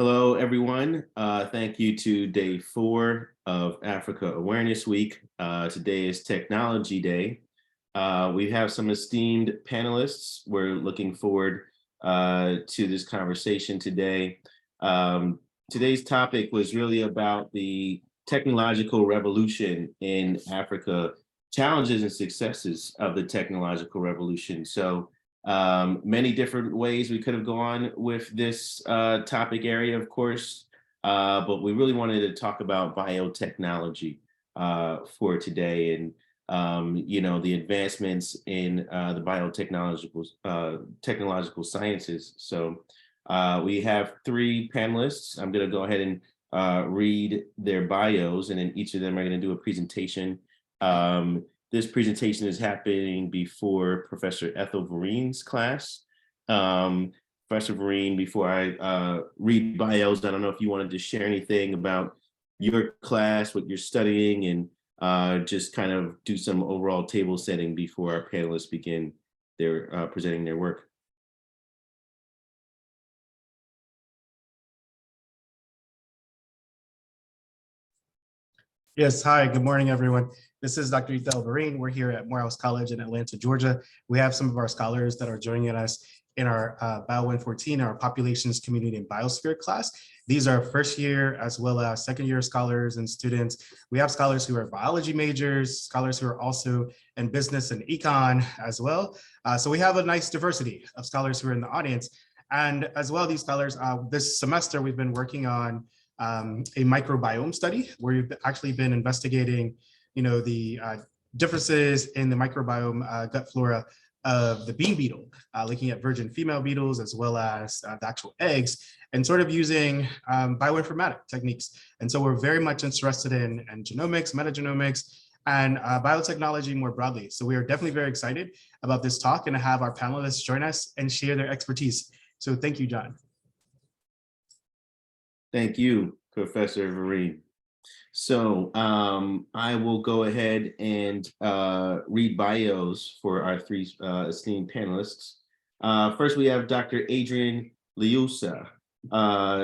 Hello, everyone. Thank you to day 4 of Africa Awareness Week. Today is Technology Day. We have some esteemed panelists. We're looking forward to this conversation today. Today's topic was really about the technological revolution in Africa, challenges and successes of the technological revolution. So many different ways we could have gone with this topic area, of course, but we really wanted to talk about biotechnology for today, and the advancements in the technological sciences. So we have 3 panelists. I'm going to go ahead and read their bios, and then each of them are going to do a presentation. This presentation is happening before Professor Ethell Vereen's class. Professor Vereen, before I read bios, I don't know if you wanted to share anything about your class, what you're studying, and just kind of do some overall table setting before our panelists begin their presenting their work. Yes, hi, good morning, everyone. This is Dr. Ethell Vereen. We're here at Morehouse College in Atlanta, Georgia. We have some of our scholars that are joining us in our Bio 114, our Populations, Community, and Biosphere class. These are first year as well as second year scholars and students. We have scholars who are biology majors, scholars who are also in business and econ as well. So we have a nice diversity of scholars who are in the audience. And as well, these scholars, this semester, we've been working on a microbiome study where we've actually been investigating, the differences in the microbiome gut flora of the bean beetle, looking at virgin female beetles as well as the actual eggs, and sort of using bioinformatic techniques. And so we're very much interested in genomics, metagenomics, and biotechnology more broadly. So we are definitely very excited about this talk and to have our panelists join us and share their expertise. So thank you, John. Thank you, Professor Vereen. So I will go ahead and read bios for our 3 esteemed panelists. First, we have Dr. Adrienne Leussa.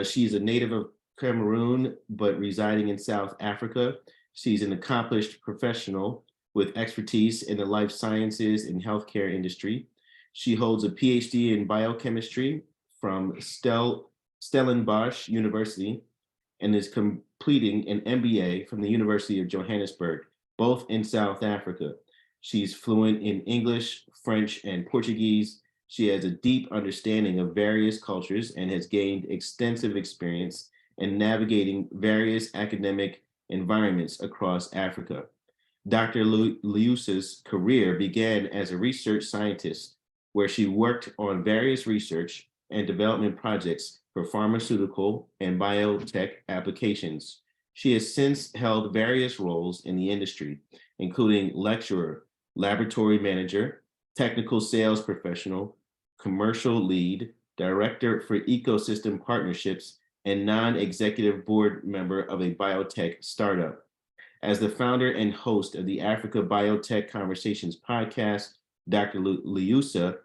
She's a native of Cameroon, but residing in South Africa. She's an accomplished professional with expertise in the life sciences and healthcare industry. She holds a PhD in biochemistry from Stellenbosch University and is completing an MBA from the University of Johannesburg, both in South Africa. She's fluent in English, French, and Portuguese. She has a deep understanding of various cultures and has gained extensive experience in navigating various academic environments across Africa. Dr. Leussa's career began as a research scientist, where she worked on various research and development projects for pharmaceutical and biotech applications. She has since held various roles in the industry, including lecturer, laboratory manager, technical sales professional, commercial lead, director for ecosystem partnerships, and non-executive board member of a biotech startup. As the founder and host of the Africa Biotech Conversations podcast, Dr. Leussa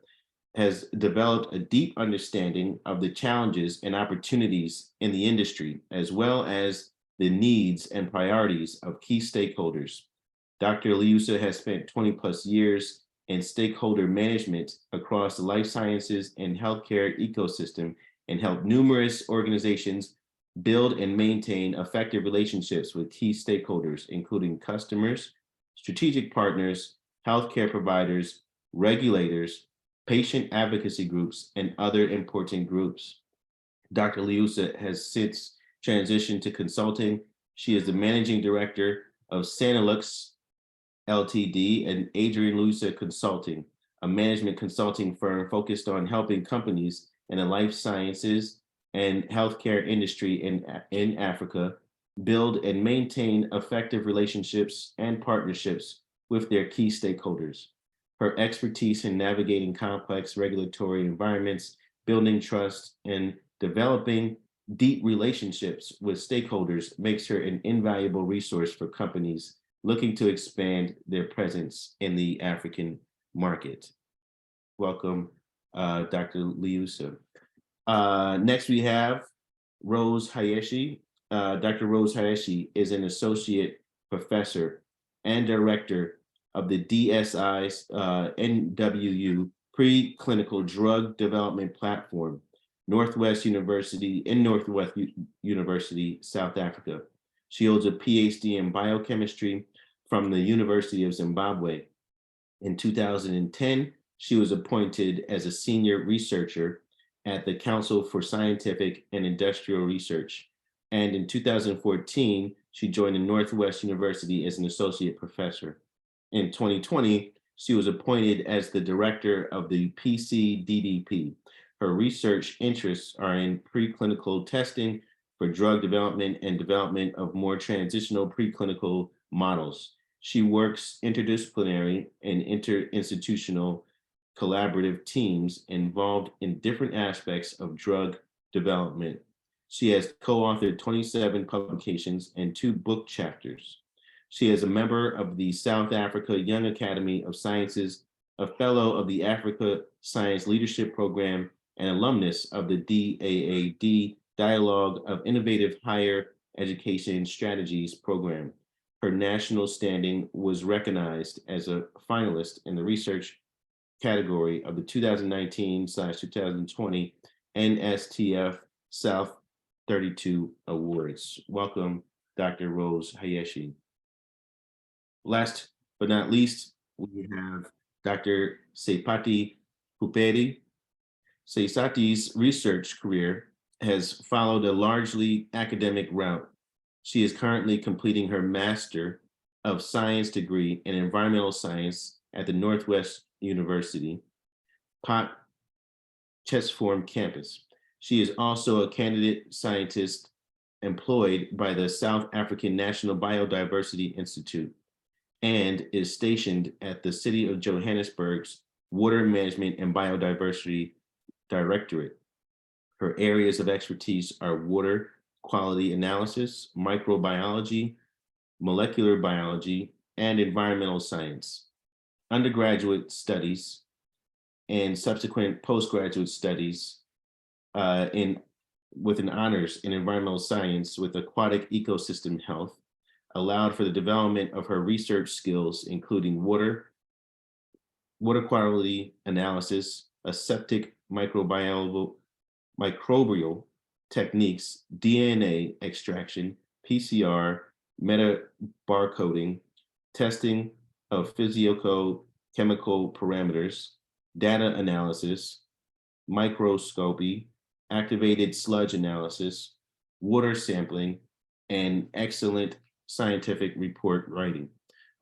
has developed a deep understanding of the challenges and opportunities in the industry, as well as the needs and priorities of key stakeholders. Dr. Leussa has spent 20+ years in stakeholder management across the life sciences and healthcare ecosystem and helped numerous organizations build and maintain effective relationships with key stakeholders, including customers, strategic partners, healthcare providers, regulators, patient advocacy groups, and other important groups. Dr. Leussa has since transitioned to consulting. She is the managing director of Sanilux Ltd. And Adrienne Leussa Consulting, a management consulting firm focused on helping companies in the life sciences and healthcare industry in Africa build and maintain effective relationships and partnerships with their key stakeholders. Her expertise in navigating complex regulatory environments, building trust, and developing deep relationships with stakeholders makes her an invaluable resource for companies looking to expand their presence in the African market. Welcome, Dr. Leussa. Next, we have Rose Hayeshi. Dr. Rose Hayeshi is an associate professor and director of the DSI's NWU preclinical drug development platform, North-West University, South Africa. She holds a PhD in biochemistry from the University of Zimbabwe. In 2010, she was appointed as a senior researcher at the Council for Scientific and Industrial Research. And in 2014, she joined the North-West University as an associate professor. In 2020, she was appointed as the director of the PCDDP. Her research interests are in preclinical testing for drug development and development of more transitional preclinical models. She works interdisciplinary and interinstitutional collaborative teams involved in different aspects of drug development. She has co-authored 27 publications and 2 book chapters. She is a member of the South Africa Young Academy of Sciences, a fellow of the Africa Science Leadership Program, and alumnus of the DAAD Dialogue of Innovative Higher Education Strategies Program. Her national standing was recognized as a finalist in the research category of the 2019/2020 NSTF South 32 Awards. Welcome, Dr. Rose Hayeshi. Last but not least, we have Dr. Seipati Poopedi. Seipati's research career has followed a largely academic route. She is currently completing her Master of Science degree in Environmental Science at the North-West University Potchefstroom campus. She is also a candidate scientist employed by the South African National Biodiversity Institute and is stationed at the City of Johannesburg's Water Management and Biodiversity Directorate. Her areas of expertise are water quality analysis, microbiology, molecular biology, and environmental science. Undergraduate studies and subsequent postgraduate studies with an honors in environmental science with aquatic ecosystem health allowed for the development of her research skills, including water quality analysis, aseptic microbial techniques, DNA extraction, PCR, meta-barcoding, testing of physicochemical parameters, data analysis, microscopy, activated sludge analysis, water sampling, and excellent scientific report writing.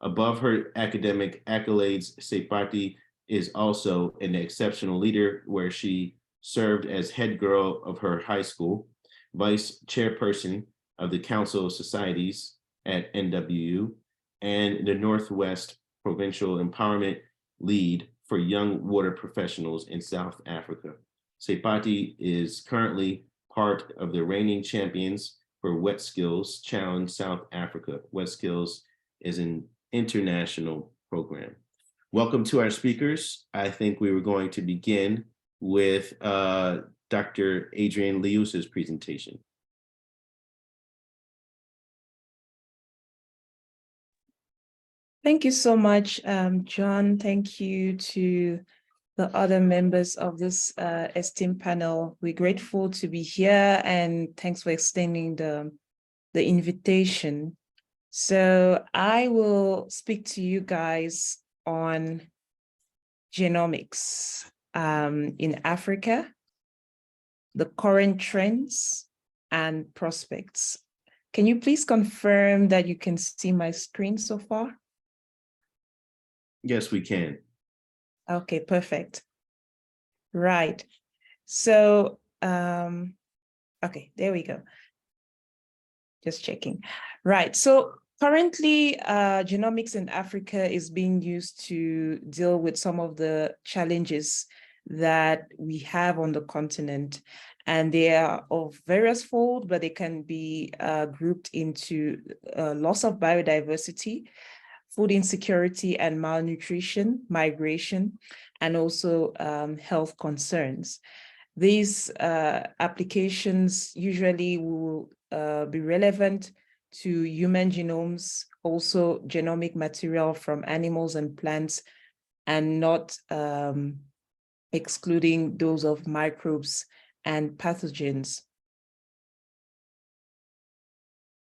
Above her academic accolades, Seipati is also an exceptional leader where she served as head girl of her high school, vice chairperson of the Council of Societies at NWU, and the Northwest Provincial Empowerment Lead for Young Water Professionals in South Africa. Seipati is currently part of the reigning champions for Wet Skills Challenge South Africa. Wet Skills is an international program. Welcome to our speakers. I think we were going to begin with Dr. Adrienne Leussa's presentation. Thank you so much, John. Thank you to the other members of this esteemed panel. We're grateful to be here, and thanks for extending the invitation. So I will speak to you guys on genomics in Africa, the current trends and prospects. Can you please confirm that you can see my screen so far? Yes, we can. Okay, perfect. Right. So, okay, there we go. Just checking. Right. So currently, genomics in Africa is being used to deal with some of the challenges that we have on the continent. And they are of various fold, but they can be grouped into loss of biodiversity, food insecurity and malnutrition, migration, and also health concerns. These applications usually will be relevant to human genomes, also genomic material from animals and plants, and not excluding those of microbes and pathogens.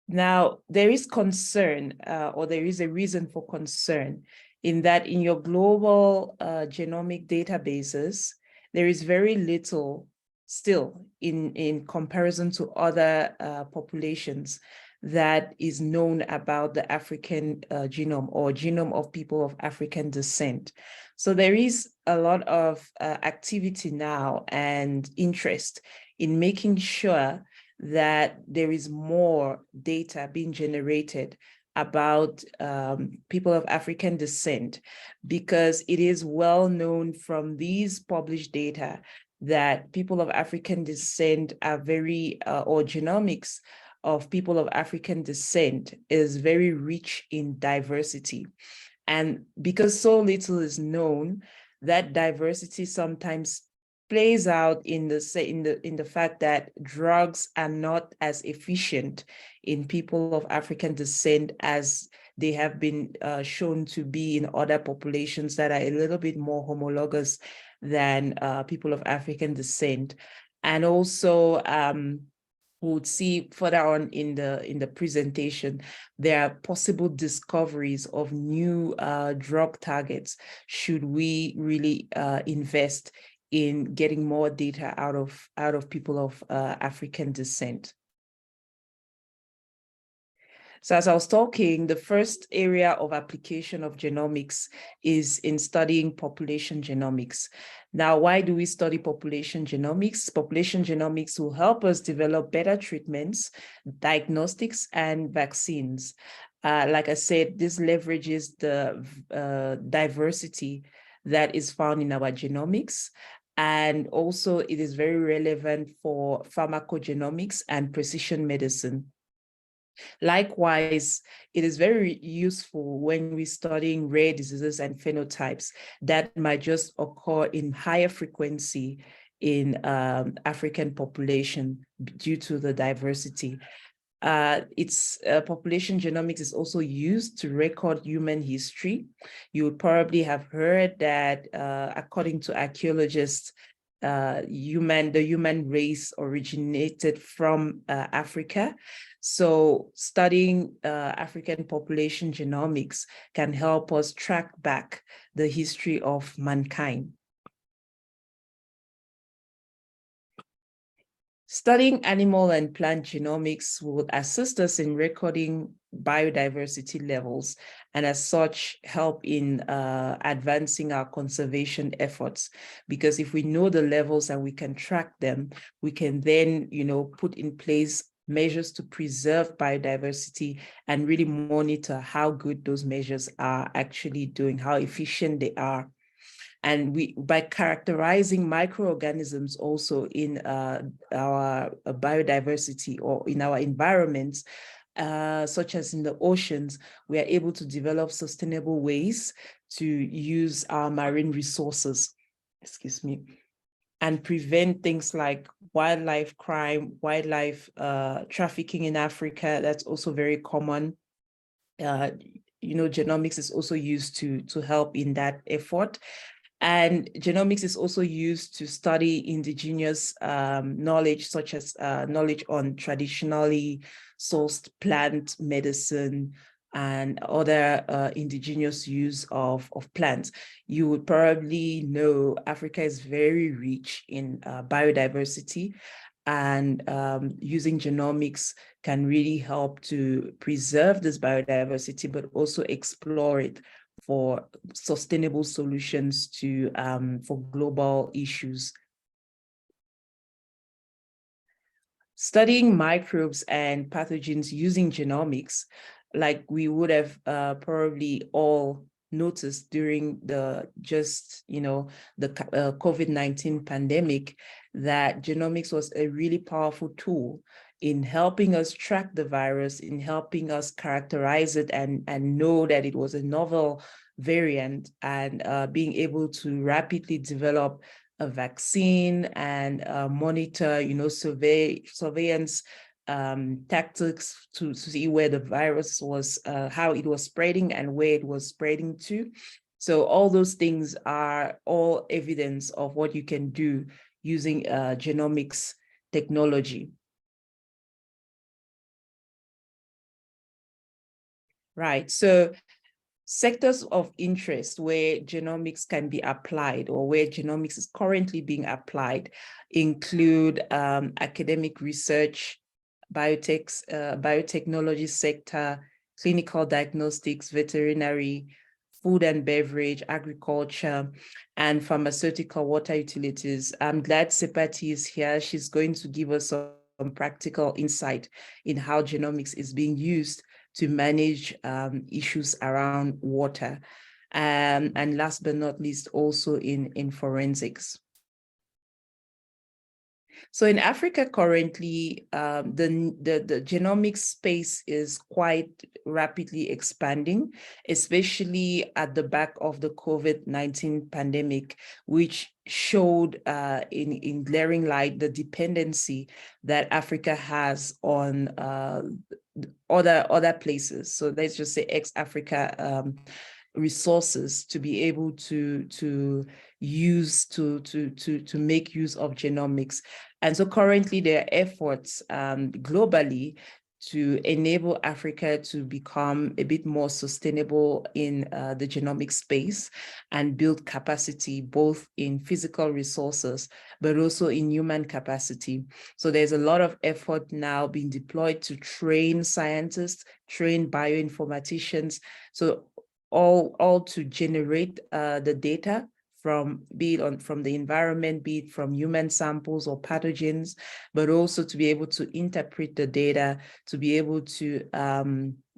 Now, there is concern, or there is a reason for concern, in that in your global genomic databases, there is very little still in comparison to other populations that is known about the African genome or genome of people of African descent. So there is a lot of activity now and interest in making sure that there is more data being generated about people of African descent, because it is well known from these published data that people of African descent are very, or genomics of people of African descent is very rich in diversity. And because so little is known, that diversity sometimes plays out in the fact that drugs are not as efficient in people of African descent as they have been shown to be in other populations that are a little bit more homologous than people of African descent. And also, we would see further on in the presentation, there are possible discoveries of new drug targets should we really invest in getting more data out of people of African descent. So as I was talking, the first area of application of genomics is in studying population genomics. Now, why do we study population genomics? Population genomics will help us develop better treatments, diagnostics, and vaccines. Like I said, this leverages the diversity that is found in our genomics. And also it is very relevant for pharmacogenomics and precision medicine. Likewise, it is very useful when we're studying rare diseases and phenotypes that might just occur in higher frequency in African population due to the diversity. Population genomics is also used to record human history. You would probably have heard that according to archaeologists, the human race originated from Africa. So studying African population genomics can help us track back the history of mankind. Studying animal and plant genomics will assist us in recording biodiversity levels, and as such help in advancing our conservation efforts. Because if we know the levels and we can track them, we can then, put in place measures to preserve biodiversity and really monitor how good those measures are actually doing, how efficient they are. And by characterizing microorganisms also in our biodiversity or in our environments, such as in the oceans, we are able to develop sustainable ways to use our marine resources, and prevent things like wildlife crime, wildlife trafficking in Africa. That's also very common. Genomics is also used to help in that effort. And genomics is also used to study indigenous knowledge, such as knowledge on traditionally sourced plant medicine and other indigenous use of plants. You would probably know Africa is very rich in biodiversity, and using genomics can really help to preserve this biodiversity, but also explore it for sustainable solutions to for global issues. Studying microbes and pathogens using genomics, like we would have probably all noticed during the COVID-19 pandemic, that genomics was a really powerful tool in helping us track the virus, in helping us characterize it and know that it was a novel variant, and being able to rapidly develop a vaccine and monitor, surveillance tactics to see where the virus was, how it was spreading and where it was spreading to. So all those things are all evidence of what you can do using genomics technology. Right, so sectors of interest where genomics can be applied or where genomics is currently being applied include academic research, biotechnology sector, clinical diagnostics, veterinary, food and beverage, agriculture, and pharmaceutical water utilities. I'm glad Seipati is here. She's going to give us some practical insight in how genomics is being used to manage issues around water. And last but not least, also in forensics. So in Africa currently, the genomics space is quite rapidly expanding, especially at the back of the COVID-19 pandemic, which showed in glaring light the dependency that Africa has on other places. So let's just say ex-Africa resources to be able to use to make use of genomics. And so currently there are efforts globally to enable Africa to become a bit more sustainable in the genomic space and build capacity both in physical resources, but also in human capacity. So there's a lot of effort now being deployed to train scientists, train bioinformaticians, so all to generate the data from from the environment, be it from human samples or pathogens, but also to be able to interpret the data, to be able to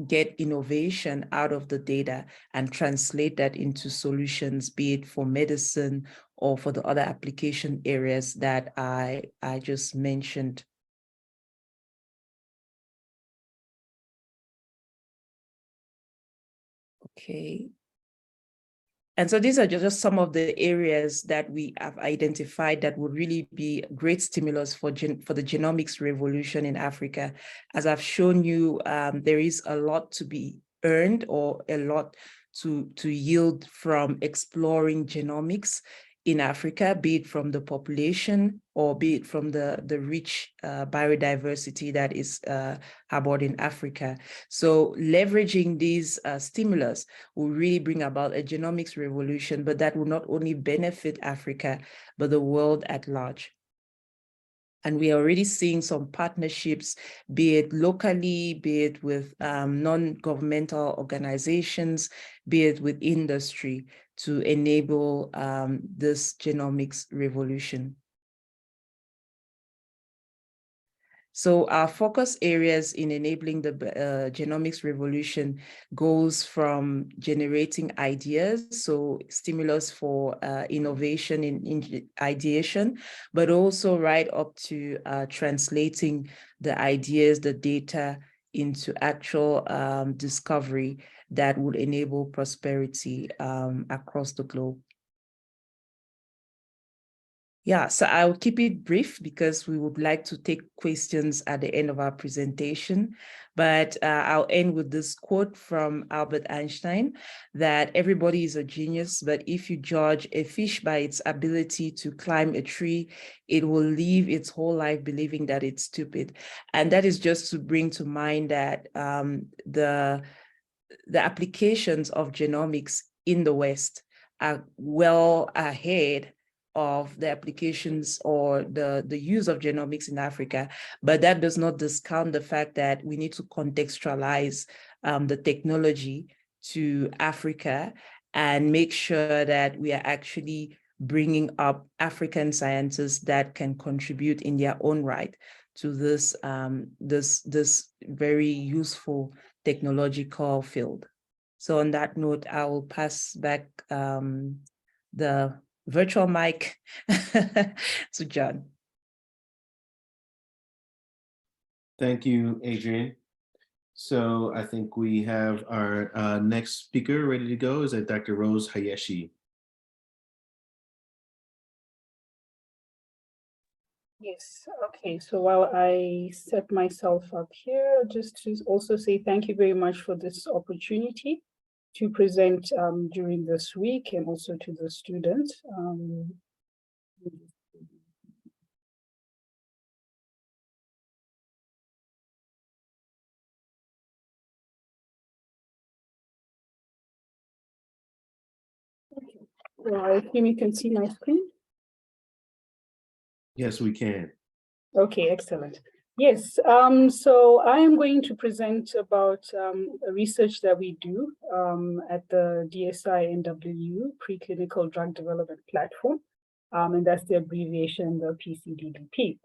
get innovation out of the data and translate that into solutions, be it for medicine or for the other application areas that I just mentioned. Okay. And so these are just some of the areas that we have identified that would really be great stimulus for the genomics revolution in Africa. As I've shown you, there is a lot to be earned or a lot to yield from exploring genomics in Africa, be it from the population or be it from the rich biodiversity that is harbored in Africa. So leveraging these stimulus will really bring about a genomics revolution, but that will not only benefit Africa, but the world at large. And we are already seeing some partnerships, be it locally, be it with non-governmental organizations, be it with industry, to enable this genomics revolution. So our focus areas in enabling the genomics revolution goes from generating ideas, so stimulus for innovation in ideation, but also right up to translating the ideas, the data into actual discovery that would enable prosperity across the globe. Yeah, so I'll keep it brief because we would like to take questions at the end of our presentation. But I'll end with this quote from Albert Einstein, that everybody is a genius, but if you judge a fish by its ability to climb a tree, it will live its whole life believing that it's stupid. And that is just to bring to mind that the applications of genomics in the West are well ahead of the applications or the use of genomics in Africa, but that does not discount the fact that we need to contextualize the technology to Africa and make sure that we are actually bringing up African scientists that can contribute in their own right to this, this very useful technological field. So on that note, I will pass back the virtual mic to John. Thank you, Adrienne. So I think we have our next speaker ready to go. Is that Dr. Rose Hayeshi? Yes, okay. So while I set myself up here, just to also say thank you very much for this opportunity to present during this week and also to the students. Okay. Well, I assume you can see my screen. Yes, we can. Okay, excellent. Yes, so I am going to present about research that we do at the DSI-NW Preclinical Drug Development Platform, and that's the abbreviation, the PCDDP.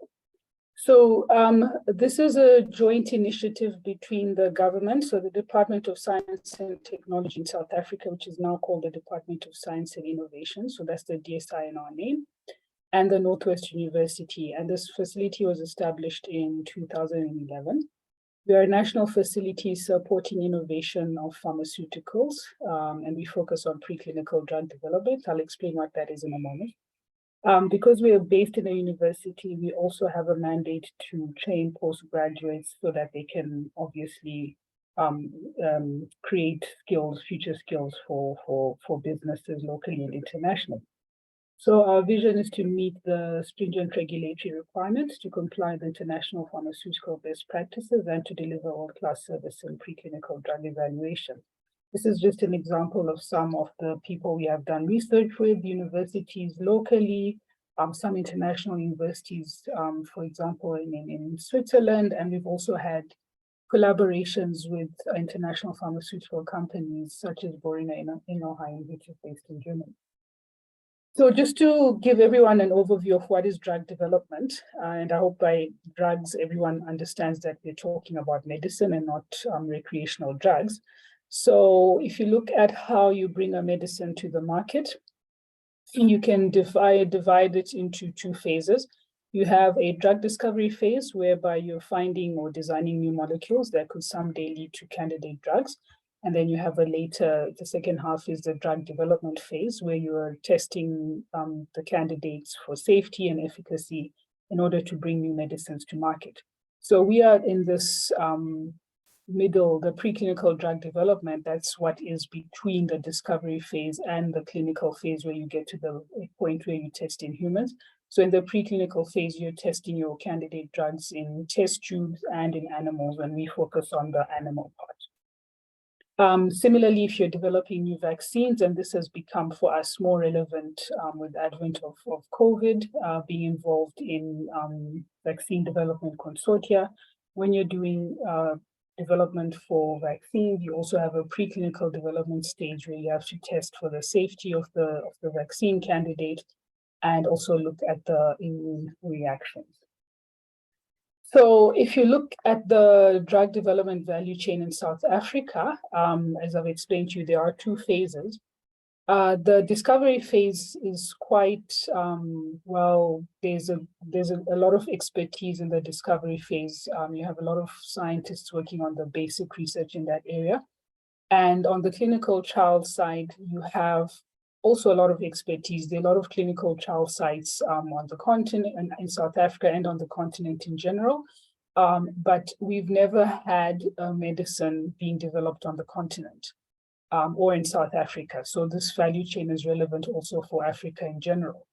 So this is a joint initiative between the government, so the Department of Science and Technology in South Africa, which is now called the Department of Science and Innovation, so that's the DSI in our name, and the North-West University. And this facility was established in 2011. We are a national facility supporting innovation of pharmaceuticals, and we focus on preclinical drug development. I'll explain what that is in a moment. Because we are based in a university, we also have a mandate to train postgraduates so that they can obviously create skills, future skills for businesses locally and internationally. So our vision is to meet the stringent regulatory requirements to comply with international pharmaceutical best practices and to deliver world-class service in preclinical drug evaluation. This is just an example of some of the people we have done research with, universities locally, some international universities, for example, in Switzerland, and we've also had collaborations with international pharmaceutical companies such as Boehringer Ingelheim, which is based in Germany. So just to give everyone an overview of what is drug development, and I hope by drugs, everyone understands that we're talking about medicine and not recreational drugs. So if you look at how you bring a medicine to the market, you can divide it into two phases. You have a drug discovery phase whereby you're finding or designing new molecules that could someday lead to candidate drugs. And then you have the second half is the drug development phase where you are testing the candidates for safety and efficacy in order to bring new medicines to market. So we are in this middle, the preclinical drug development. That's what is between the discovery phase and the clinical phase where you get to the point where you test in humans. So in the preclinical phase, you're testing your candidate drugs in test tubes and in animals, and we focus on the animal part. Similarly, if you're developing new vaccines, and this has become for us more relevant with the advent of COVID, being involved in vaccine development consortia, when you're doing development for vaccines, you also have a preclinical development stage where you have to test for the safety of the vaccine candidate and also look at the immune reactions. So if you look at the drug development value chain in South Africa, as I've explained to you, there are two phases. The discovery phase is quite, there's a lot of expertise in the discovery phase. You have a lot of scientists working on the basic research in that area. And on the clinical trial side, you have also a lot of expertise. There are a lot of clinical trial sites on the continent and in South Africa and on the continent in general. But we've never had a medicine being developed on the continent or in South Africa. So this value chain is relevant also for Africa in general.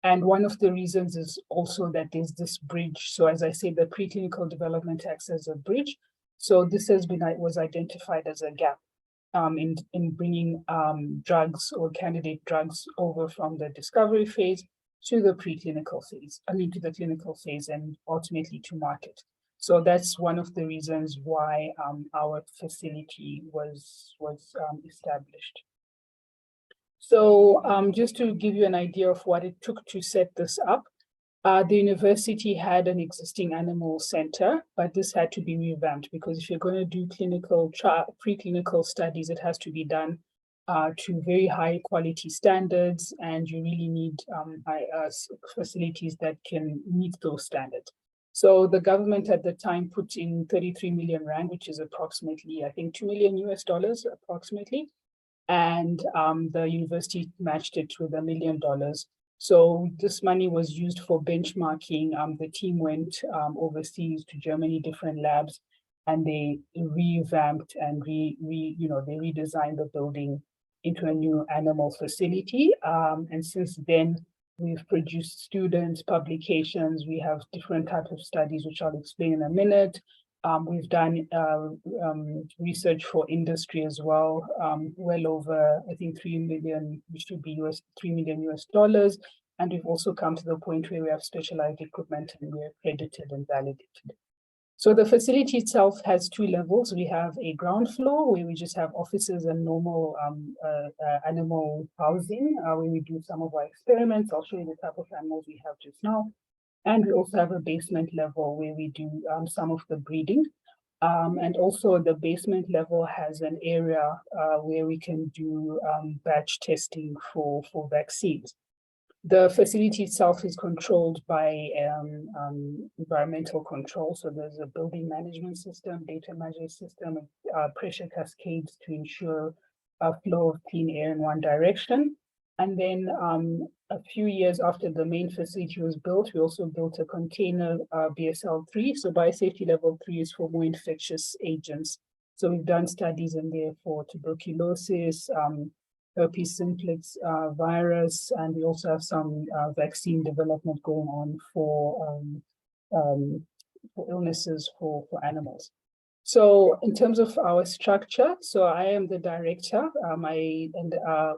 And one of the reasons is also that there's this bridge. So as I say, the preclinical development acts as a bridge. So this was identified as a gap in bringing drugs or candidate drugs over from the discovery phase to the preclinical phase, to the clinical phase and ultimately to market. So that's one of the reasons why our facility was established. So just to give you an idea of what it took to set this up, the university had an existing animal center, but this had to be revamped because if you're going to do preclinical studies, it has to be done to very high quality standards, and you really need facilities that can meet those standards. So the government at the time put in 33 million rand, which is approximately, I think, $2 million approximately. And the university matched it with $1 million. So this money was used for benchmarking. The team went overseas to Germany, different labs, and they revamped and they redesigned the building into a new animal facility. And since then, we've produced students, publications. We have different types of studies, which I'll explain in a minute. We've done research for industry as well, well over, I think, 3 million, which should be $3 million. And we've also come to the point where we have specialized equipment and we're accredited and validated. So the facility itself has 2 levels. We have a ground floor where we just have offices and normal animal housing where we do some of our experiments. I'll show you the type of animals we have just now. And we also have a basement level where we do some of the breeding. And also the basement level has an area where we can do batch testing for vaccines. The facility itself is controlled by environmental control. So there's a building management system, data management system, pressure cascades to ensure a flow of clean air in one direction. And then a few years after the main facility was built, we also built a container BSL-3. So biosafety level 3 is for more infectious agents. So we've done studies in there for tuberculosis, herpes simplex virus, and we also have some vaccine development going on for illnesses for animals. So in terms of our structure, so I am the director,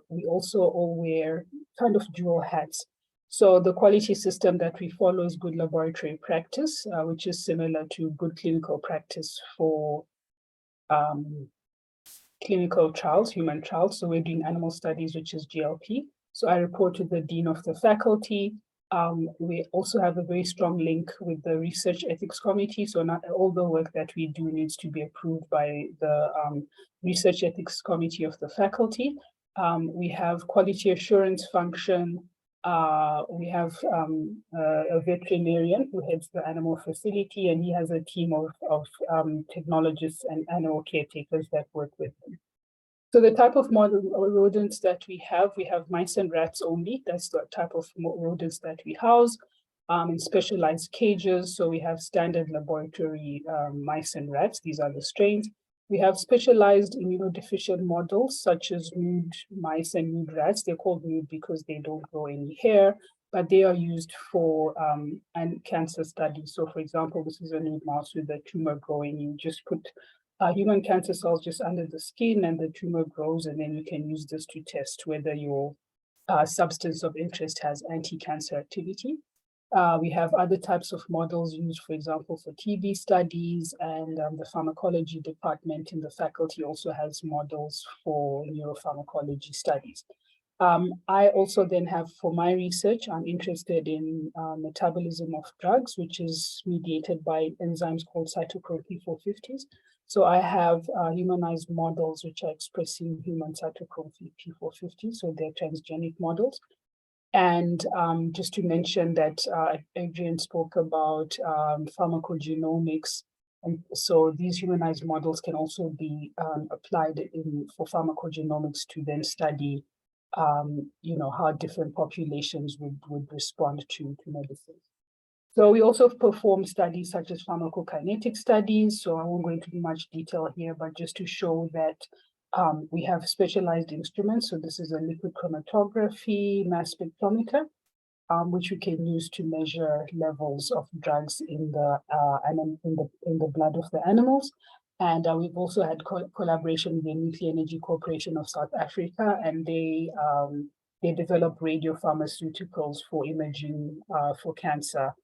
we also all wear kind of dual hats. So the quality system that we follow is good laboratory practice, which is similar to good clinical practice for clinical trials, human trials. So we're doing animal studies, which is GLP. So I report to the dean of the faculty. We also have a very strong link with the research ethics committee. So not all the work that we do needs to be approved by the research ethics committee of the faculty. We have quality assurance function. We have a veterinarian who heads the animal facility, and he has a team of technologists and animal caretakers that work with him. So the type of model rodents that we have mice and rats only. That's the type of rodents that we house in specialized cages. So we have standard laboratory mice and rats. These are the strains. We have specialized immunodeficient models such as nude mice and nude rats. They're called nude because they don't grow any hair, but they are used for cancer studies. So for example, this is a nude mouse with a tumor growing. You just put human cancer cells just under the skin and the tumor grows, and then you can use this to test whether your substance of interest has anti-cancer activity. We have other types of models used, for example, for TB studies, and the pharmacology department in the faculty also has models for neuropharmacology studies. I also then have, for my research, I'm interested in metabolism of drugs, which is mediated by enzymes called cytochrome P450s. So I have humanized models which are expressing human cytochrome P450, so they're transgenic models. And just to mention that Adrienne spoke about pharmacogenomics. And so these humanized models can also be applied for pharmacogenomics to then study how different populations would respond to medicines. So we also perform studies such as pharmacokinetic studies. So I won't go into much detail here, but just to show that we have specialized instruments. So this is a liquid chromatography mass spectrometer, which we can use to measure levels of drugs in the blood of the animals. And we've also had collaboration with the Nuclear Energy Corporation of South Africa, and they develop radiopharmaceuticals for imaging for cancer.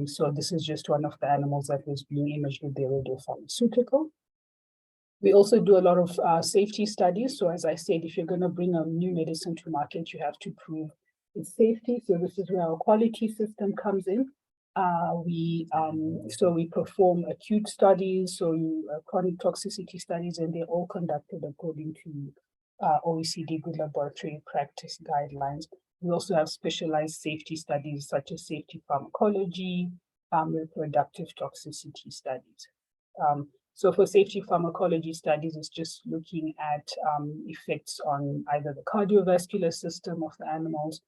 So this is just one of the animals that was being imaged with the radiopharmaceutical. We also do a lot of safety studies. So as I said, if you're going to bring a new medicine to market, you have to prove its safety. So this is where our quality system comes in. So we perform acute studies, so chronic toxicity studies, and they're all conducted according to OECD Good Laboratory Practice guidelines. We also have specialized safety studies such as safety pharmacology, reproductive toxicity studies. So for safety pharmacology studies, it's just looking at effects on either the cardiovascular system of the animals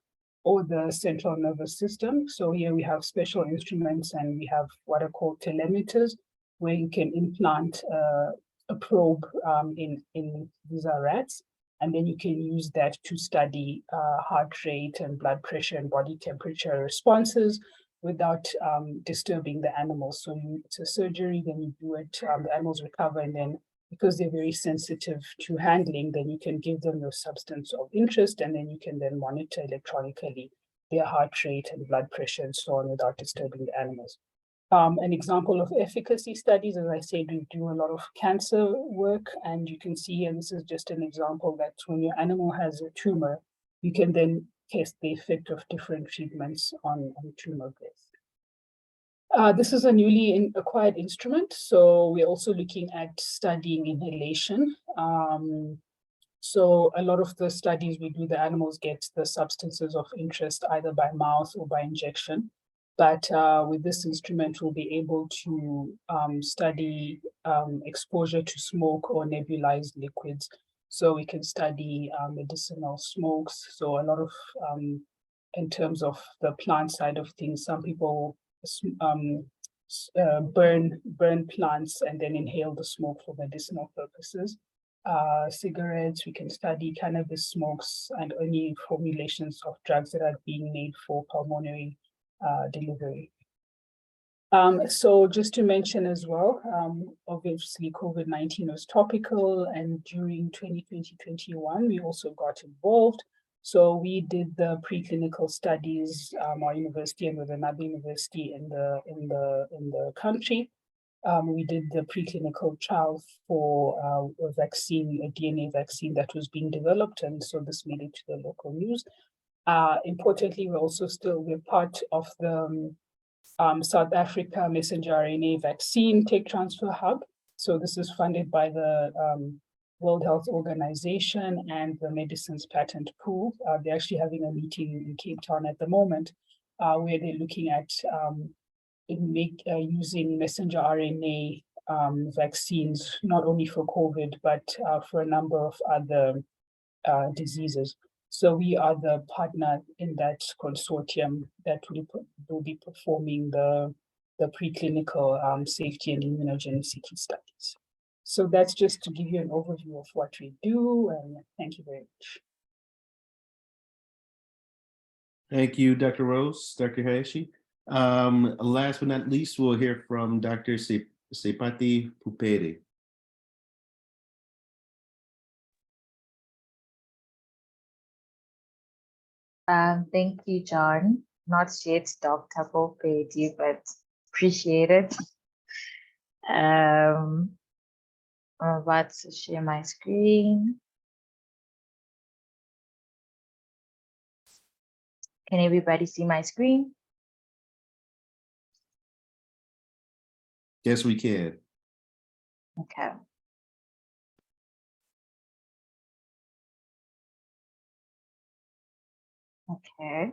or the central nervous system. So here we have special instruments, and we have what are called telemeters, where you can implant a probe in these are rats, and then you can use that to study heart rate and blood pressure and body temperature responses without disturbing the animals. So it's a surgery, then you do it, the animals recover, and then because they're very sensitive to handling, then you can give them your substance of interest, and then you can then monitor electronically their heart rate and blood pressure and so on without disturbing the animals. An example of efficacy studies, as I said, we do a lot of cancer work, and you can see, and this is just an example, that when your animal has a tumor, you can then test the effect of different treatments on tumor growth. This is a newly acquired instrument, so we're also looking at studying inhalation. So a lot of the studies we do, the animals get the substances of interest either by mouth or by injection. But with this instrument, we'll be able to study exposure to smoke or nebulized liquids. So we can study medicinal smokes. So a lot of, in terms of the plant side of things, some people burn plants and then inhale the smoke for medicinal purposes. Cigarettes, we can study cannabis smokes and any formulations of drugs that are being made for pulmonary delivery. So just to mention as well, obviously COVID-19 was topical, and during 2020-21, we also got involved. So we did the preclinical studies, our university and with another university in the country. We did the preclinical trial for a vaccine, a DNA vaccine that was being developed, and so this made it to the local news. Importantly, we're part of the South Africa messenger RNA vaccine tech transfer hub. So this is funded by the World Health Organization and the Medicines Patent Pool. They're actually having a meeting in Cape Town at the moment, where they're looking at using messenger RNA vaccines, not only for COVID, but for a number of other diseases. So we are the partner in that consortium that will be performing the preclinical safety and immunogenicity studies. So that's just to give you an overview of what we do, and thank you very much. Thank you, Dr. Rose, Dr. Hayeshi. Last but not least, we'll hear from Dr. Seipati Poopedi. Thank you, John. Not yet Dr. Poopedi, but appreciate it. I'm about to share my screen. Can everybody see my screen? Yes, we can. Okay. Okay.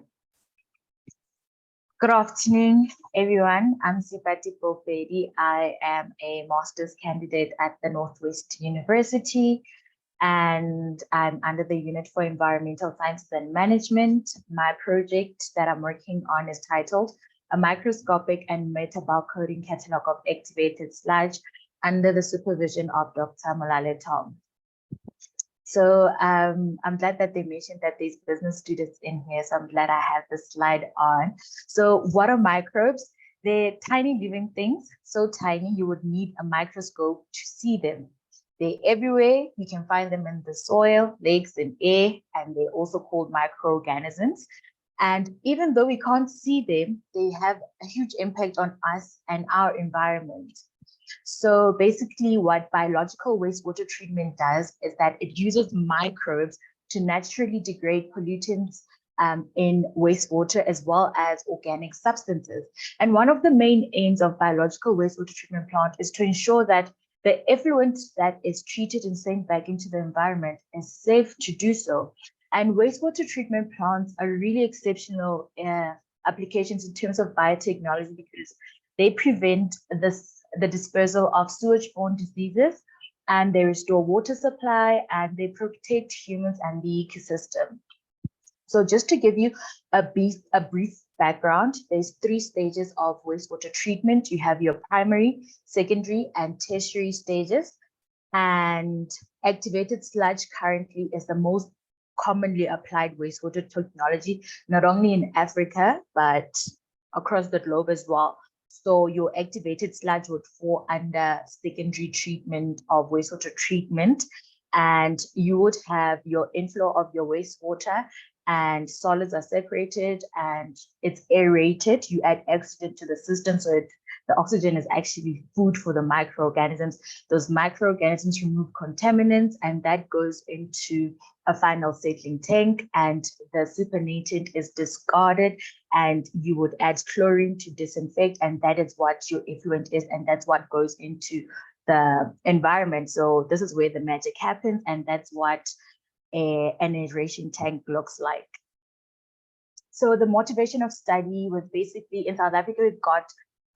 Good afternoon, everyone. I'm Seipati Poopedi. I am a master's candidate at the North-West University, and I'm under the Unit for Environmental Sciences and Management. My project that I'm working on is titled A Microscopic and Metabolic Coding Catalog of Activated Sludge, under the supervision of Dr. Malale Tom. So I'm glad that they mentioned that there's business students in here, so I'm glad I have this slide on. So what are microbes? They're tiny living things, so tiny you would need a microscope to see them. They're everywhere. You can find them in the soil, lakes, and air, and they're also called microorganisms. And even though we can't see them, they have a huge impact on us and our environment. So basically what biological wastewater treatment does is that it uses microbes to naturally degrade pollutants in wastewater as well as organic substances. And one of the main aims of biological wastewater treatment plant is to ensure that the effluent that is treated and sent back into the environment is safe to do so. And wastewater treatment plants are really exceptional applications in terms of biotechnology because they prevent the dispersal of sewage-borne diseases, and they restore water supply, and they protect humans and the ecosystem. So just to give you a brief background, there's 3 stages of wastewater treatment. You have your primary, secondary, and tertiary stages. And activated sludge currently is the most commonly applied wastewater technology, not only in Africa, but across the globe as well. So your activated sludge would fall under secondary treatment of wastewater treatment. And you would have your inflow of your wastewater, and solids are separated and it's aerated. You add oxygen to the system, so the oxygen is actually food for the microorganisms. Those microorganisms remove contaminants, and that goes into a final settling tank, and the supernatant is discarded, and you would add chlorine to disinfect, and that is what your effluent is, and that's what goes into the environment. So this is where the magic happens, and that's what an aeration tank looks like. So the motivation of study was basically, in South Africa, we've got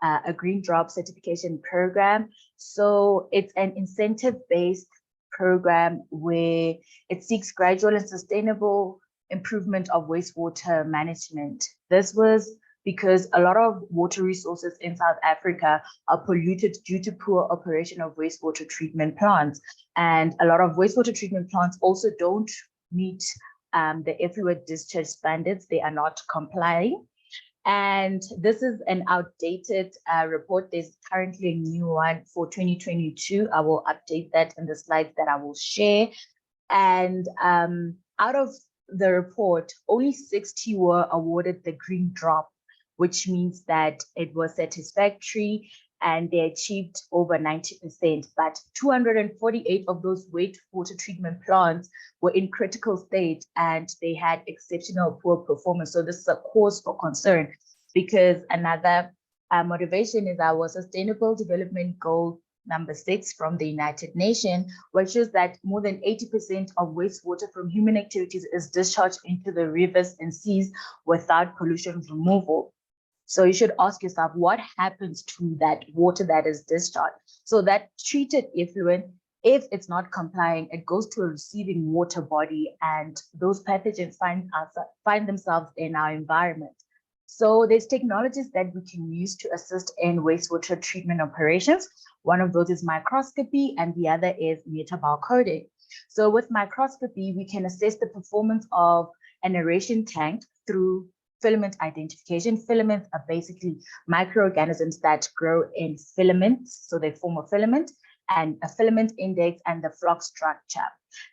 a green drop certification program. So it's an incentive-based program where it seeks gradual and sustainable improvement of wastewater management. This was because a lot of water resources in South Africa are polluted due to poor operation of wastewater treatment plants. And a lot of wastewater treatment plants also don't meet the effluent discharge standards. They are not complying. And this is an outdated report. There's currently a new one for 2022. I will update that in the slides that I will share. And out of the report, only 60 were awarded the green drop, which means that it was satisfactory and they achieved over 90%. But 248 of those wastewater treatment plants were in critical state and they had exceptional poor performance. So this is a cause for concern, because another motivation is our Sustainable Development Goal number 6 from the United Nations, which is that more than 80% of wastewater from human activities is discharged into the rivers and seas without pollution removal. So you should ask yourself, what happens to that water that is discharged? So that treated effluent, if it's not complying, it goes to a receiving water body, and those pathogens find themselves in our environment. So there's technologies that we can use to assist in wastewater treatment operations. One of those is microscopy, and the other is metabolic coding. So with microscopy, we can assess the performance of an aeration tank through filament identification. Filaments are basically microorganisms that grow in filaments, so they form a filament, and a filament index and the flock structure.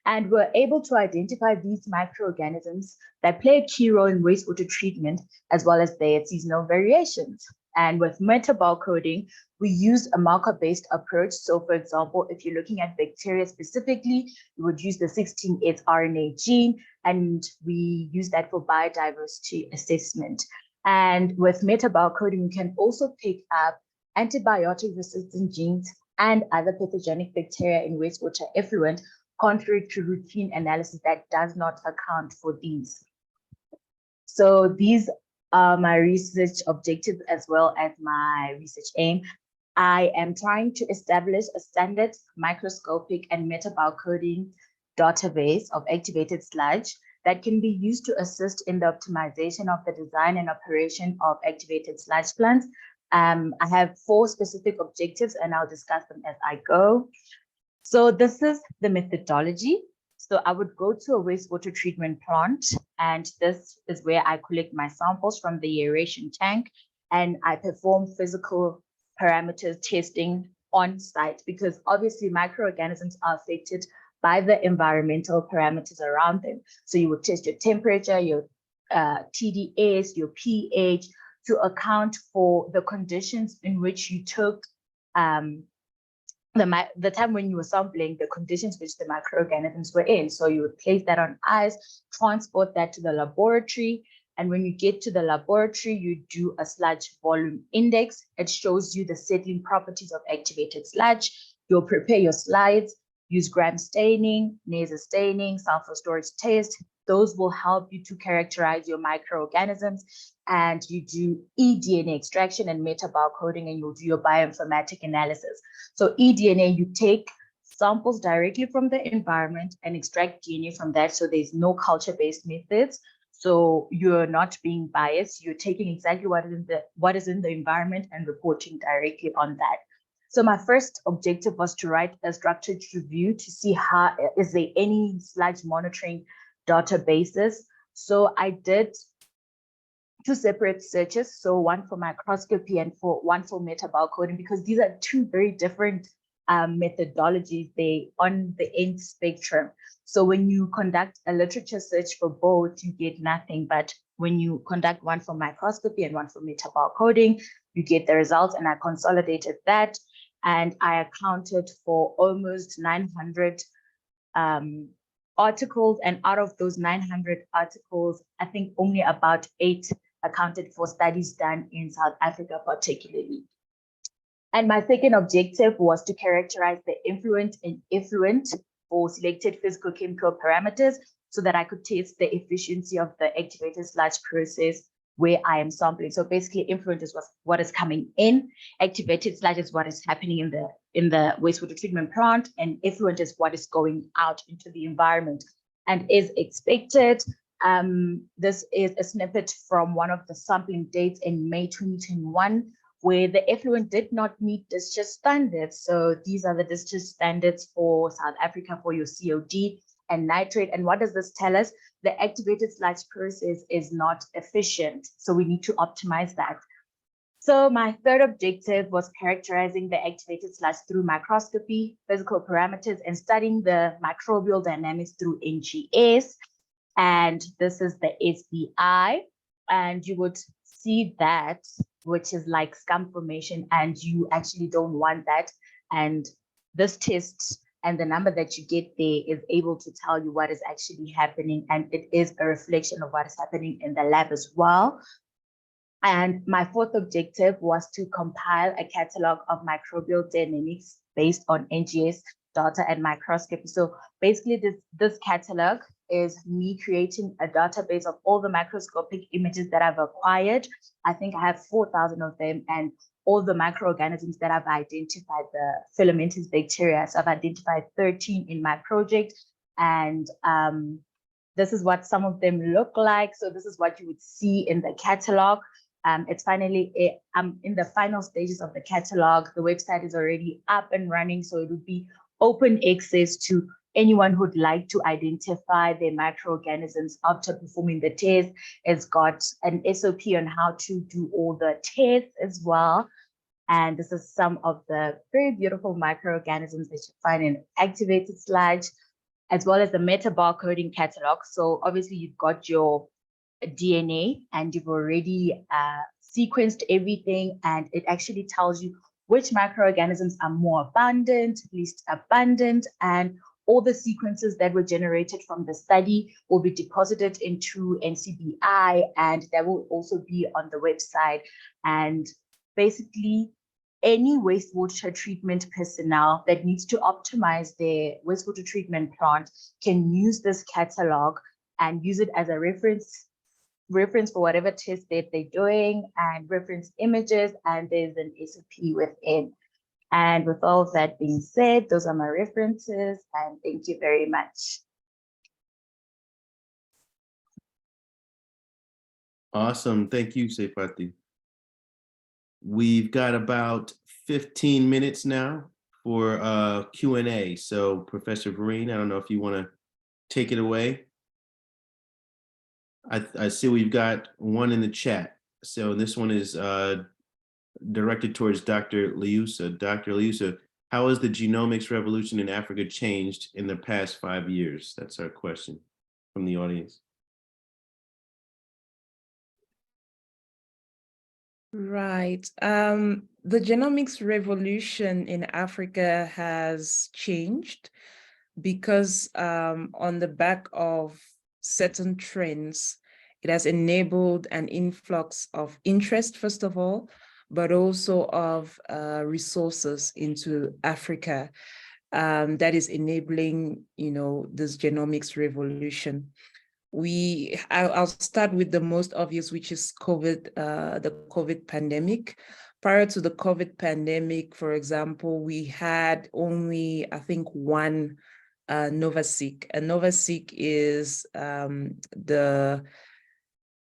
And we're able to identify these microorganisms that play a key role in wastewater treatment, as well as their seasonal variations. And with metabolic coding, we use a marker-based approach. So for example, if you're looking at bacteria specifically, you would use the 16S RNA gene, and we use that for biodiversity assessment. And with metabolic coding, we can also pick up antibiotic-resistant genes and other pathogenic bacteria in wastewater effluent, contrary to routine analysis that does not account for these. So these are my research objectives as well as my research aim. I am trying to establish a standard microscopic and metabolic coding database of activated sludge that can be used to assist in the optimization of the design and operation of activated sludge plants. I have 4 specific objectives, and I'll discuss them as I go. So this is the methodology. So I would go to a wastewater treatment plant, and this is where I collect my samples from the aeration tank, and I perform physical parameters testing on site, because obviously microorganisms are affected by the environmental parameters around them. So you would test your temperature, your TDS, your pH, to account for the conditions in which you took the time when you were sampling, the conditions which the microorganisms were in. So you would place that on ice, transport that to the laboratory. And when you get to the laboratory, you do a sludge volume index. It shows you the settling properties of activated sludge. You'll prepare your slides, use gram staining, nasal staining, sulfur storage test. Those will help you to characterize your microorganisms. And you do eDNA extraction and metabolic coding, and you'll do your bioinformatic analysis. So eDNA, you take samples directly from the environment and extract DNA from that. So there's no culture-based methods. So you're not being biased. You're taking exactly what is in the environment and reporting directly on that. So my first objective was to write a structured review to see how is there any sludge monitoring databases. So I did 2 separate searches, so one for microscopy and one for metabolic coding, because these are 2 very different methodologies. They on the end spectrum. So when you conduct a literature search for both, you get nothing. But when you conduct one for microscopy and one for metabolic coding, you get the results. And I consolidated that, and I accounted for almost 900 articles. And out of those 900 articles, I think only about 8 accounted for studies done in South Africa particularly. And my second objective was to characterize the influent and effluent for selected physical-chemical parameters so that I could test the efficiency of the activated sludge process where I am sampling. So basically, influent is what is coming in, activated sludge is what is happening in the wastewater treatment plant, and effluent is what is going out into the environment. And as expected, this is a snippet from one of the sampling dates in May 2021, where the effluent did not meet discharge standards. So these are the discharge standards for South Africa for your COD and nitrate. And what does this tell us? The activated sludge process is not efficient. So we need to optimize that. So my third objective was characterizing the activated sludge through microscopy, physical parameters, and studying the microbial dynamics through NGS. And this is the SBI. And you would see that, which is like scum formation, and you actually don't want that. And this test and the number that you get there is able to tell you what is actually happening, and it is a reflection of what is happening in the lab as well. And my fourth objective was to compile a catalog of microbial dynamics based on NGS data and microscopy. So basically this catalog is me creating a database of all the microscopic images that I've acquired. I think I have 4,000 of them, and all the microorganisms that I've identified, the filamentous bacteria. So I've identified 13 in my project, and this is what some of them look like. So this is what you would see in the catalog. It's finally, I'm in the final stages of the catalog. The website is already up and running, so it would be open access to anyone who'd like to identify their microorganisms after performing the test. It's got an SOP on how to do all the tests as well. And this is some of the very beautiful microorganisms that you find in activated sludge, as well as the metabolic coding catalog. So obviously you've got your DNA and you've already sequenced everything, and it actually tells you which microorganisms are more abundant, least abundant, and all the sequences that were generated from the study will be deposited into NCBI, and that will also be on the website. And basically, any wastewater treatment personnel that needs to optimize their wastewater treatment plant can use this catalog and use it as a reference for whatever test that they're doing, and reference images, and there's an SOP within. And with all of that being said, those are my references, and thank you very much. Awesome. Thank you, Seipati. We've got about 15 minutes now for Q&A. So Professor Vereen, I don't know if you want to take it away. I see we've got one in the chat. So this one is directed towards Dr. Leussa. Dr. Leussa, how has the genomics revolution in Africa changed in the past 5 years? That's our question from the audience. Right. The genomics revolution in Africa has changed because on the back of certain trends, it has enabled an influx of interest, first of all, but also of resources into Africa that is enabling, this genomics revolution. I'll start with the most obvious, which is COVID, the COVID pandemic. Prior to the COVID pandemic, for example, we had only, I think, one NovaSeq. And NovaSeq is the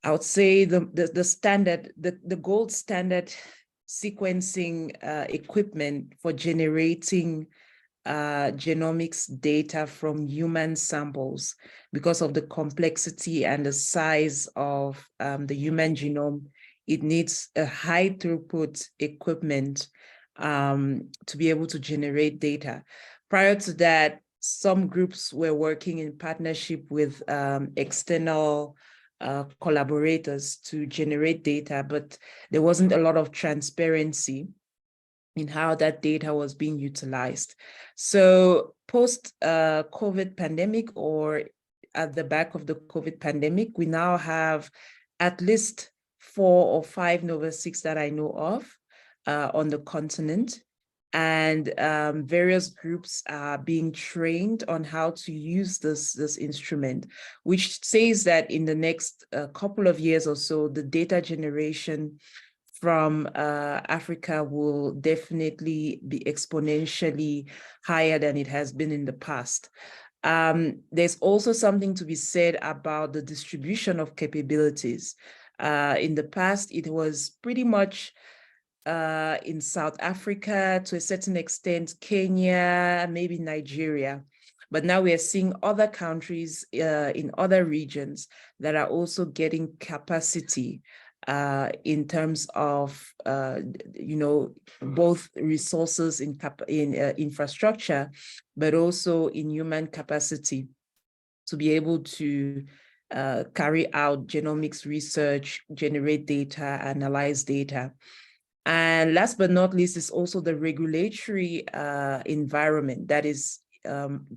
I would say the standard, the gold standard sequencing equipment for generating genomics data from human samples, because of the complexity and the size of the human genome. It needs a high throughput equipment to be able to generate data. Prior to that, some groups were working in partnership with external collaborators to generate data, but there wasn't a lot of transparency in how that data was being utilized. So post COVID pandemic, or at the back of the COVID pandemic, we now have at least 4 or 5 NovaSeqs that I know of on the continent. And various groups are being trained on how to use this instrument, which says that in the next couple of years or so, the data generation from Africa will definitely be exponentially higher than it has been in the past. There's also something to be said about the distribution of capabilities. In the past, it was pretty much in South Africa, to a certain extent, Kenya, maybe Nigeria. But now we are seeing other countries in other regions that are also getting capacity in terms of, both resources in infrastructure, but also in human capacity to be able to carry out genomics research, generate data, analyze data. And last but not least is also the regulatory environment that is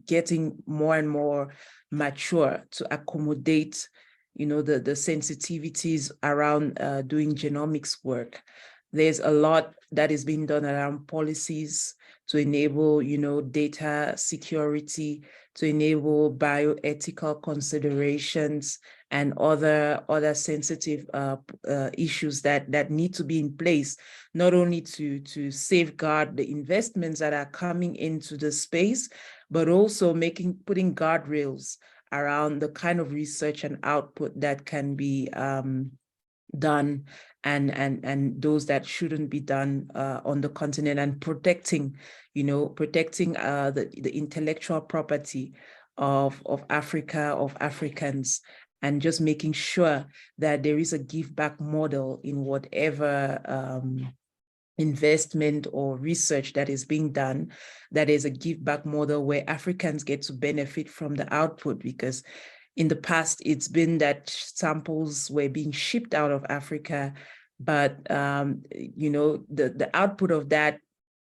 getting more and more mature to accommodate, the sensitivities around doing genomics work. There's a lot that is being done around policies to enable, data security, to enable bioethical considerations and other sensitive issues that need to be in place, not only to safeguard the investments that are coming into the space, but also putting guardrails around the kind of research and output that can be done and those that shouldn't be done on the continent, and protecting the intellectual property of Africa, of Africans, and just making sure that there is a give back model in whatever investment or research that is being done, that is a give back model where Africans get to benefit from the output. Because in the past, it's been that samples were being shipped out of Africa, but the output of that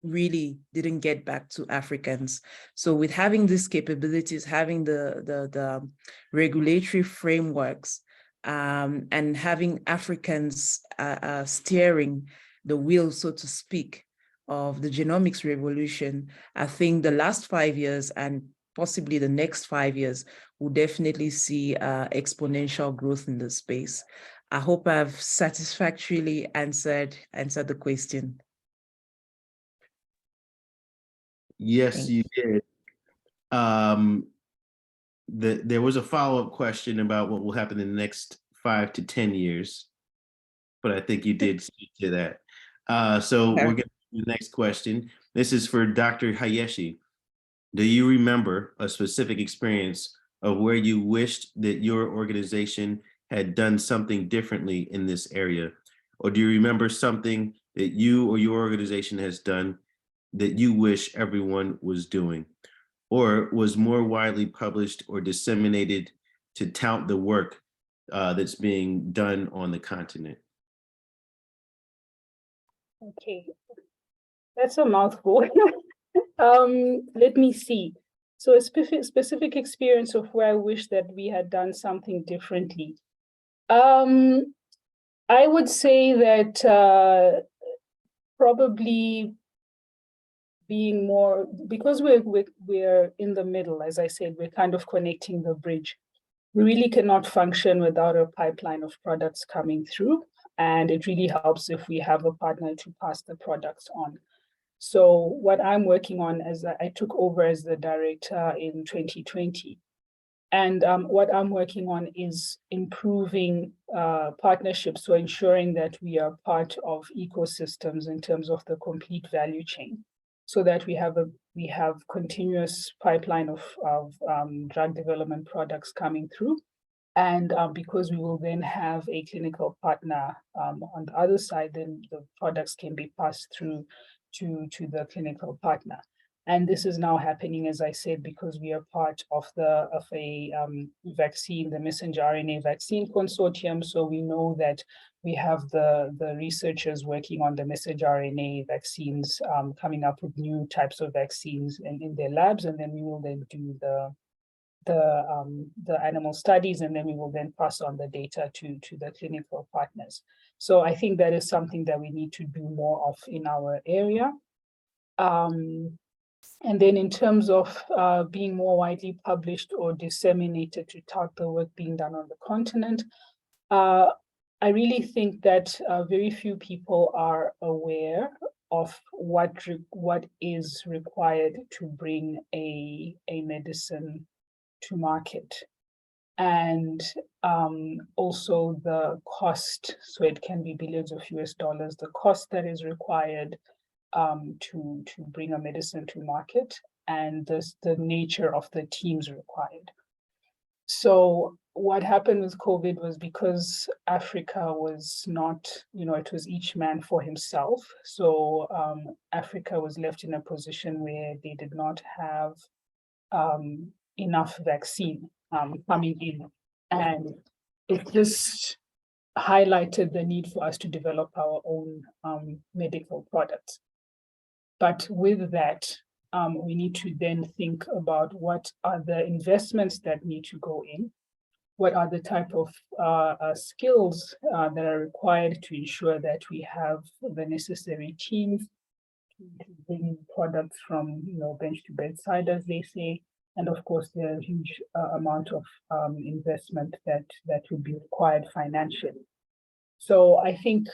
really didn't get back to Africans. So with having these capabilities, having the regulatory frameworks, and having Africans steering the wheel, so to speak, of the genomics revolution, I think the last 5 years and possibly the next 5 years will definitely see exponential growth in the space. I hope I've satisfactorily answered the question. Yes, you did. There was a follow-up question about what will happen in the next 5 to 10 years, but I think you did speak to that. So we're going to the next question. This is for Dr. Hayeshi. Do you remember a specific experience of where you wished that your organization had done something differently in this area? Or do you remember something that you or your organization has done that you wish everyone was doing, or was more widely published or disseminated to tout the work that's being done on the continent? Okay, that's a mouthful. Let me see. So a specific experience of where I wish that we had done something differently. I would say that probably being more, because we're in the middle, as I said, we're kind of connecting the bridge. We really cannot function without a pipeline of products coming through. And it really helps if we have a partner to pass the products on. So what I'm working on, as I took over as the director in 2020, And what I'm working on is improving partnerships, so ensuring that we are part of ecosystems in terms of the complete value chain, so that we have continuous pipeline of drug development products coming through. And because we will then have a clinical partner on the other side, then the products can be passed through to the clinical partner. And this is now happening, as I said, because we are part of a vaccine, the messenger RNA vaccine consortium. So we know that we have the researchers working on the messenger RNA vaccines, coming up with new types of vaccines in their labs, and then we will then do the animal studies, and then we will then pass on the data to the clinical partners. So I think that is something that we need to do more of in our area. And then in terms of being more widely published or disseminated to tout the work being done on the continent, I really think that very few people are aware of what is required to bring a medicine to market, and also the cost. So it can be billions of US dollars, the cost that is required to bring a medicine to market, and the nature of the teams required. So what happened with COVID was, because Africa was not, it was each man for himself. So Africa was left in a position where they did not have enough vaccine coming in. And it just highlighted the need for us to develop our own medical products. But with that, we need to then think about what are the investments that need to go in, what are the type of skills that are required to ensure that we have the necessary teams to bring products from bench to bedside, as they say, and of course the huge amount of investment that would be required financially. So I think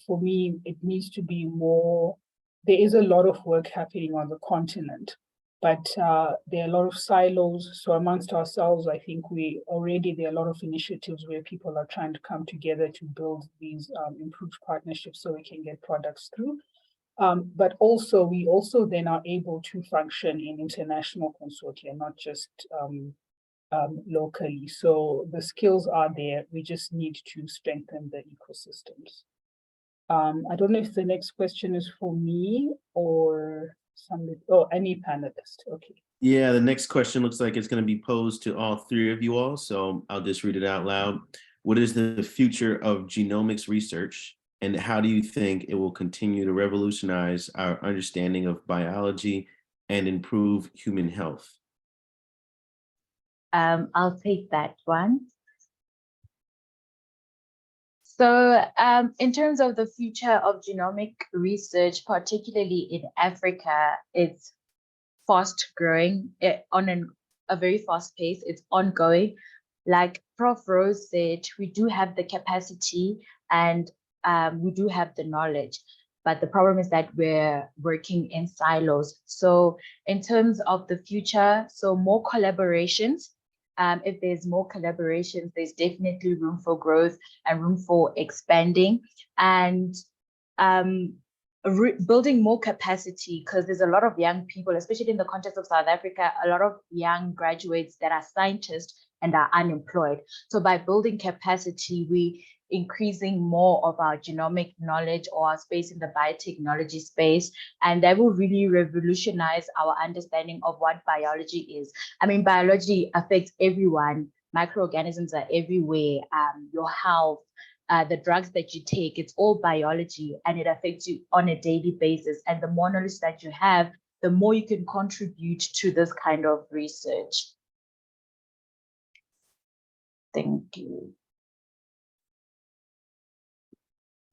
for me, it needs to be more. There is a lot of work happening on the continent, but there are a lot of silos. So amongst ourselves, I think there are a lot of initiatives where people are trying to come together to build these improved partnerships so we can get products through. But also, we also then are able to function in international consortia, not just locally. So the skills are there. We just need to strengthen the ecosystems. I don't know if the next question is for me or somebody, any panelist. Okay. Yeah, the next question looks like it's going to be posed to all three of you all, so I'll just read it out loud. What is the future of genomics research, and how do you think it will continue to revolutionize our understanding of biology and improve human health? I'll take that one. So in terms of the future of genomic research, particularly in Africa, it's fast growing on a very fast pace. It's ongoing. Like Prof. Rose said, we do have the capacity and we do have the knowledge, but the problem is that we're working in silos. So in terms of the future, so more collaborations. If there's more collaborations, there's definitely room for growth and room for expanding and building more capacity, because there's a lot of young people, especially in the context of South Africa, a lot of young graduates that are scientists and are unemployed. So by building capacity, we increasing more of our genomic knowledge or our space in the biotechnology space, and that will really revolutionize our understanding of what biology is. I mean, biology affects everyone. Microorganisms are everywhere. Your health, the drugs that you take, it's all biology, and it affects you on a daily basis. And the more knowledge that you have, the more you can contribute to this kind of research. Thank you.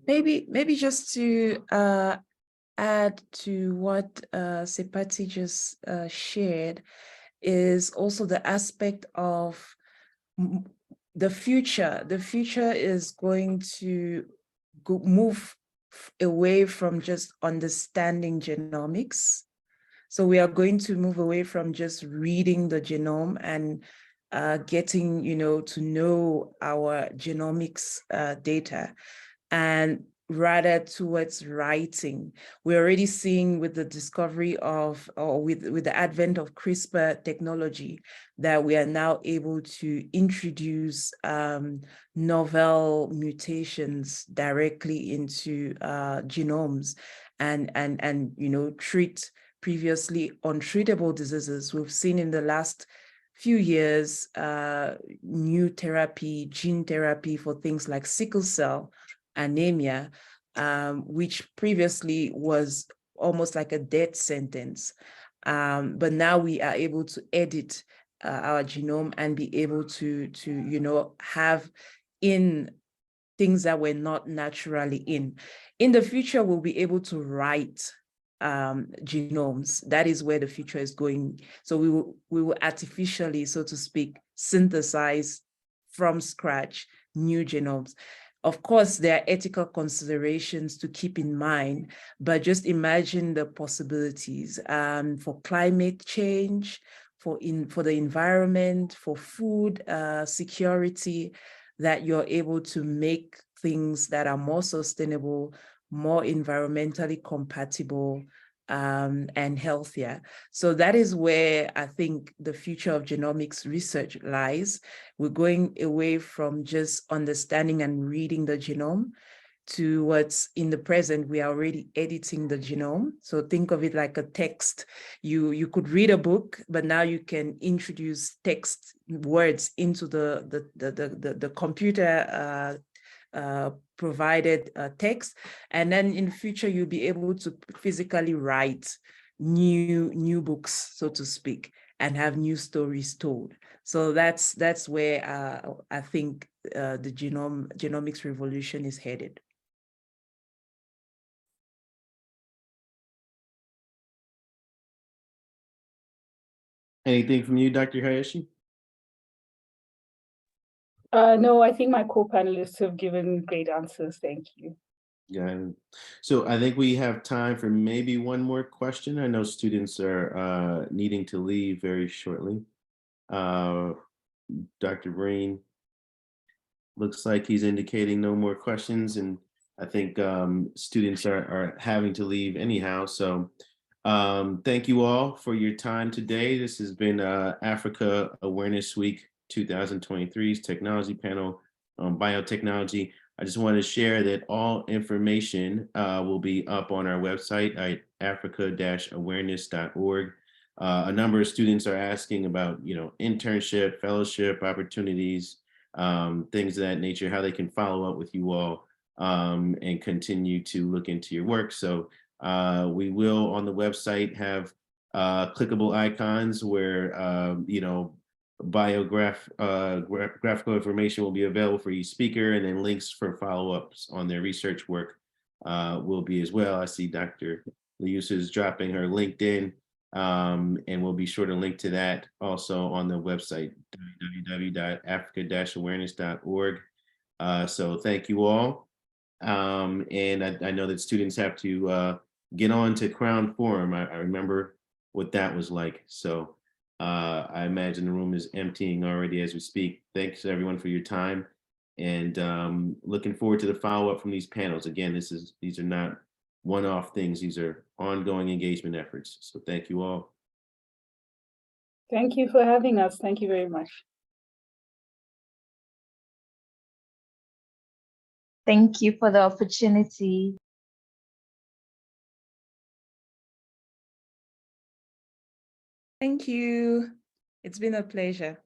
Maybe just to add to what Seipati just shared is also the aspect of the future. The future is going to move away from just understanding genomics. So we are going to move away from just reading the genome and getting, to know our genomics data, and rather towards writing. We're already seeing with the discovery of, or with the advent of CRISPR technology, that we are now able to introduce novel mutations directly into genomes and treat previously untreatable diseases. We've seen in the last few years new therapy, gene therapy for things like sickle cell anemia, which previously was almost like a death sentence. But now we are able to edit our genome and be able to have in things that were not naturally in. In the future, we'll be able to write genomes. That is where the future is going. So we will artificially, so to speak, synthesize from scratch new genomes. Of course, there are ethical considerations to keep in mind, but just imagine the possibilities for climate change, for the environment, for food security, that you're able to make things that are more sustainable, more environmentally compatible, and healthier. So that is where I think the future of genomics research lies. We're going away from just understanding and reading the genome to what's in the present. We are already editing the genome. So think of it like a text. You could read a book, but now you can introduce text words into the computer provided text, and then in the future you'll be able to physically write new books, so to speak, and have new stories told. So that's where I think the genomics revolution is headed. Anything from you, Dr. Hayeshi? No, I think my co-panelists have given great answers. Thank you. Yeah, so I think we have time for maybe one more question. I know students are needing to leave very shortly. Dr. Vereen looks like he's indicating no more questions, and I think students are having to leave anyhow. So thank you all for your time today. This has been Africa Awareness Week 2023's technology panel on biotechnology. I just want to share that all information will be up on our website at africa-awareness.org. A number of students are asking about, internship, fellowship opportunities, things of that nature, how they can follow up with you all and continue to look into your work. So we will on the website have clickable icons where, graphical information will be available for each speaker, and then links for follow-ups on their research work will be as well. I see Dr. Leussa is dropping her LinkedIn, and we'll be sure to link to that also on the website, www.africa-awareness.org. So thank you all. And I know that students have to get on to Crown Forum. I remember what that was like. So I imagine the room is emptying already as we speak. Thanks everyone for your time, and looking forward to the follow-up from these panels. Again, these are not one-off things. These are ongoing engagement efforts. So thank you all. Thank you for having us. Thank you very much. Thank you for the opportunity. Thank you. It's been a pleasure.